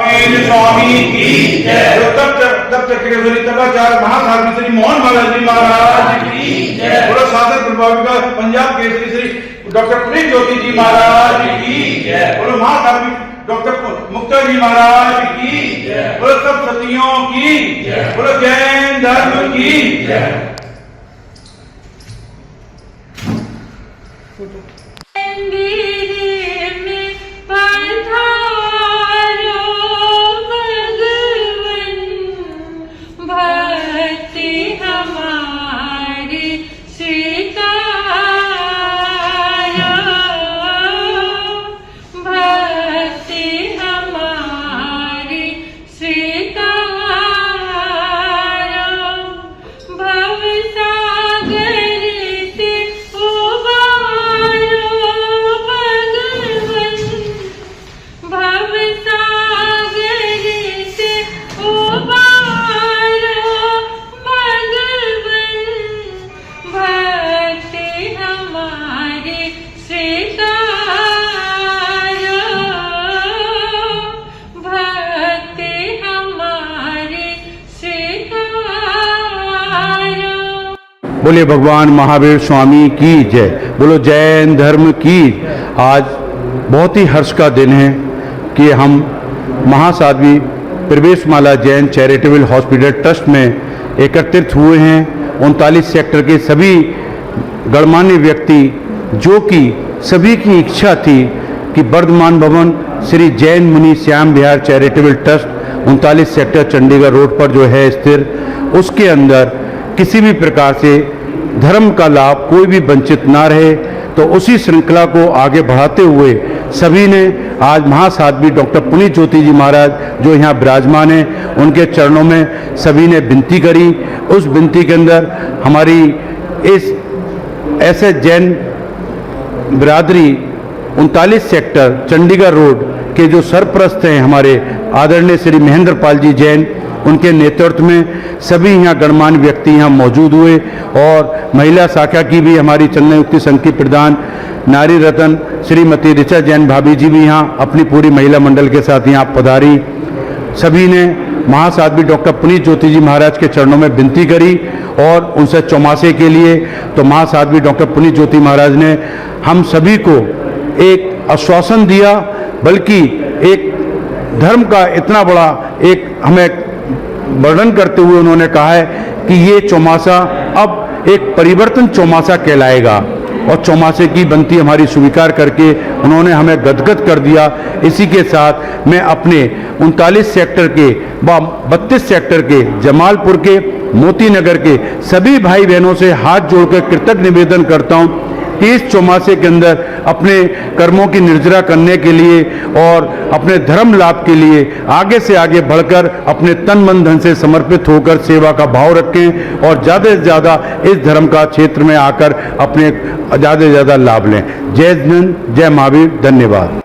स्वामी की जय। तब चक्रेश्वरी तपाचार्य महासाध्वी श्री मोहन बालाजी महाराज की जय। बोलो साधक प्रभाविका पंजाब केसरी श्री डॉक्टर पुनीत ज्योति जी महाराज की जय। बोलो महासाध्वी डॉक्टर मुक्ता जी महाराज की जय। बोलो सब सतियों की जय। बोलो जैन धर्म की जय। बोले भगवान महावीर स्वामी की जय। बोलो जैन धर्म की। आज बहुत ही हर्ष का दिन है कि हम महासाध्वी प्रवेशमाला जैन चैरिटेबल हॉस्पिटल ट्रस्ट में एकत्रित हुए हैं। 39 सेक्टर के सभी गणमान्य व्यक्ति, जो कि सभी की इच्छा थी कि वर्धमान भवन Shri Jain Muni Shyam Vihar charitable trust 39 sector Chandigarh road पर जो है स्थिर, उसके अंदर किसी भी प्रकार से धर्म का लाभ कोई भी वंचित ना रहे, तो उसी श्रृंखला को आगे बढ़ाते हुए सभी ने आज महासाध्वी डॉक्टर पुनीत ज्योति जी महाराज जो यहाँ विराजमान हैं, उनके चरणों में सभी ने विनती करी। उस विनती के अंदर हमारी इस ऐसे जैन बिरादरी 39 सेक्टर चंडीगढ़ रोड के जो सरप्रस्त हैं हमारे आदरणीय श्री महेंद्र पाल जी जैन, उनके नेतृत्व में सभी यहाँ गणमान्य व्यक्ति यहाँ मौजूद हुए और महिला शाखा की भी हमारी चंदन युक्ति संघ की प्रधान नारी रतन श्रीमती ऋचा जैन भाभी जी भी यहाँ अपनी पूरी महिला मंडल के साथ यहाँ पधारी। सभी ने महासाध्वी डॉक्टर पुनीत ज्योति जी महाराज के चरणों में विनती करी और उनसे चौमासे के लिए तो महासाध्वी डॉक्टर पुनीत ज्योति महाराज ने हम सभी को एक आश्वासन दिया, बल्कि एक धर्म का इतना बड़ा एक हमें वर्णन करते हुए उन्होंने कहा है कि ये चौमासा अब एक परिवर्तन चौमासा कहलाएगा, और चौमासे की बनती हमारी स्वीकार करके उन्होंने हमें गदगद कर दिया। इसी के साथ मैं अपने 39 सेक्टर के व 32 सेक्टर के जमालपुर के मोती नगर के सभी भाई बहनों से हाथ जोड़कर कृतज्ञ निवेदन करता हूँ कि इस चौमासे के अंदर अपने कर्मों की निर्जरा करने के लिए और अपने धर्म लाभ के लिए आगे से आगे बढ़कर अपने तन मन धन से समर्पित होकर सेवा का भाव रखें और ज़्यादा से ज़्यादा इस धर्म का क्षेत्र में आकर अपने ज़्यादा से ज़्यादा लाभ लें। जय जैन, जय महावीर, धन्यवाद।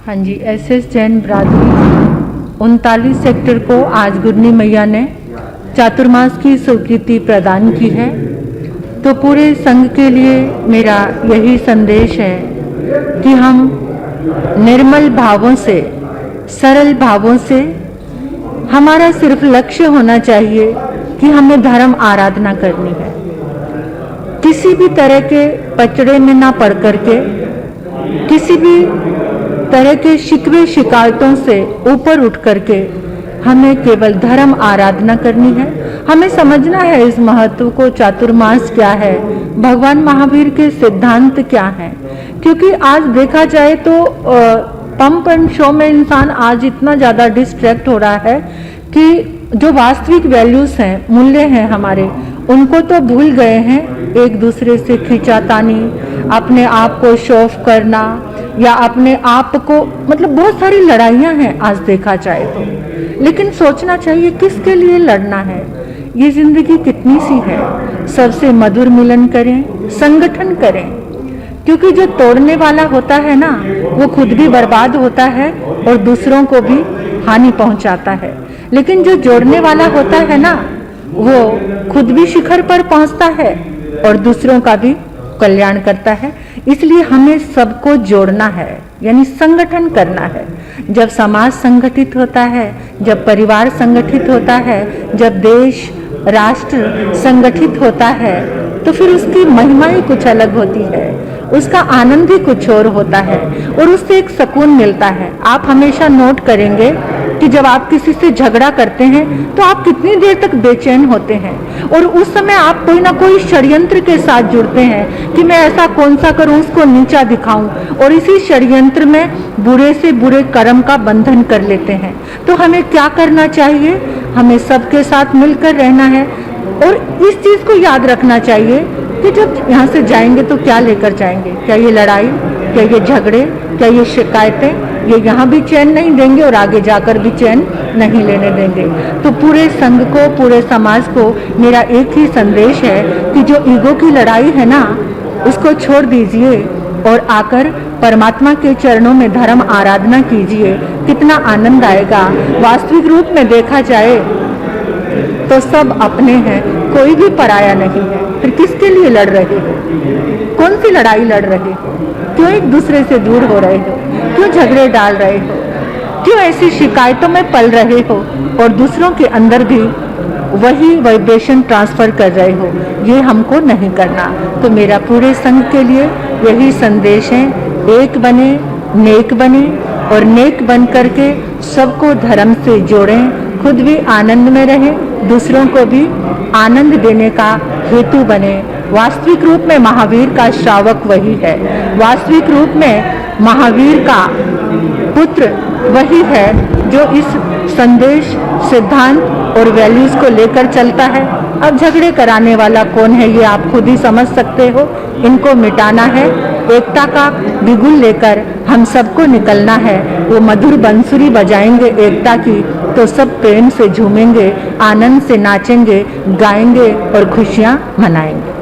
हाँ जी, एसएस जैन बिरादरी 39 सेक्टर को आज गुरनी मैया ने चातुर्मास की स्वीकृति प्रदान की है, तो पूरे संघ के लिए मेरा यही संदेश है कि हम निर्मल भावों से, सरल भावों से, हमारा सिर्फ लक्ष्य होना चाहिए कि हमें धर्म आराधना करनी है। किसी भी तरह के पचड़े में ना पड़ करके, किसी भी तरह के शिकवे शिकायतों से ऊपर उठ करके हमें केवल धर्म आराधना करनी है। हमें समझना है इस महत्व को, चातुर्मास क्या है, भगवान महावीर के सिद्धांत क्या हैं। क्योंकि आज देखा जाए तो पंप एंड शो में इंसान आज इतना ज़्यादा डिस्ट्रैक्ट हो रहा है कि जो वास्तविक वैल्यूज़ हैं, मूल्य हैं हमारे, उनको तो भूल गए हैं। एक दूसरे से खींचातानी, अपने आप को शो ऑफ करना या अपने आप को, मतलब बहुत सारी लड़ाइयाँ हैं आज देखा जाए तो। लेकिन सोचना चाहिए किसके लिए लड़ना है। ये जिंदगी कितनी सी है, सबसे मधुर मिलन करें, संगठन करें। क्योंकि जो तोड़ने वाला होता है ना, वो खुद भी बर्बाद होता है और दूसरों को भी हानि पहुंचाता है। लेकिन जो जोड़ने वाला होता है ना, वो खुद भी शिखर पर पहुंचता है और दूसरों का भी कल्याण करता है। इसलिए हमें सबको जोड़ना है, यानी संगठन करना है। जब समाज संगठित होता है, जब परिवार संगठित होता है, जब देश राष्ट्र संगठित होता है, तो फिर उसकी महिमा ही कुछ अलग होती है, उसका आनंद ही कुछ और होता है और उससे एक सुकून मिलता है। आप हमेशा नोट करेंगे कि जब आप किसी से झगड़ा करते हैं तो आप कितनी देर तक बेचैन होते हैं और उस समय आप कोई ना कोई षड्यंत्र के साथ जुड़ते हैं कि मैं ऐसा कौन सा करूं, उसको नीचा दिखाऊं, और इसी षड्यंत्र में बुरे से बुरे कर्म का बंधन कर लेते हैं। तो हमें क्या करना चाहिए? हमें सबके साथ मिलकर रहना है और इस चीज को याद रखना चाहिए कि जब यहाँ से जाएंगे तो क्या लेकर जाएंगे। क्या ये लड़ाई, क्या ये झगड़े, क्या ये शिकायतें ये यहाँ भी चैन नहीं देंगे और आगे जाकर भी चैन नहीं लेने देंगे। तो पूरे संघ को, पूरे समाज को मेरा एक ही संदेश है कि जो ईगो की लड़ाई है ना, उसको छोड़ दीजिए और आकर परमात्मा के चरणों में धर्म आराधना कीजिए। कितना आनंद आएगा। वास्तविक रूप में देखा जाए तो सब अपने हैं, कोई भी पराया नहीं है। फिर किसके लिए लड़ रहे हो? कौन सी लड़ाई लड़ रहे हो? क्यों एक दूसरे से दूर हो रहे हो? क्यों झगड़े डाल रहे हो? क्यों ऐसी शिकायतों में पल रहे हो और दूसरों के अंदर भी वही वाइब्रेशन ट्रांसफर कर रहे हो? ये हमको नहीं करना। तो मेरा पूरे संघ के लिए यही संदेश है, एक बने, नेक बने और नेक बन करके सबको धर्म से जोड़ें, खुद भी आनंद में रहें, दूसरों को भी आनंद देने का हेतु बने। वास्तविक रूप में महावीर का श्रावक वही है, वास्तविक रूप में महावीर का पुत्र वही है जो इस संदेश, सिद्धांत और वैल्यूज को लेकर चलता है। अब झगड़े कराने वाला कौन है ये आप खुद ही समझ सकते हो। इनको मिटाना है, एकता का बिगुल लेकर हम सबको निकलना है। वो मधुर बंसुरी बजाएंगे एकता की तो सब प्रेम से झूमेंगे, आनंद से नाचेंगे, गाएंगे और खुशियाँ मनाएंगे।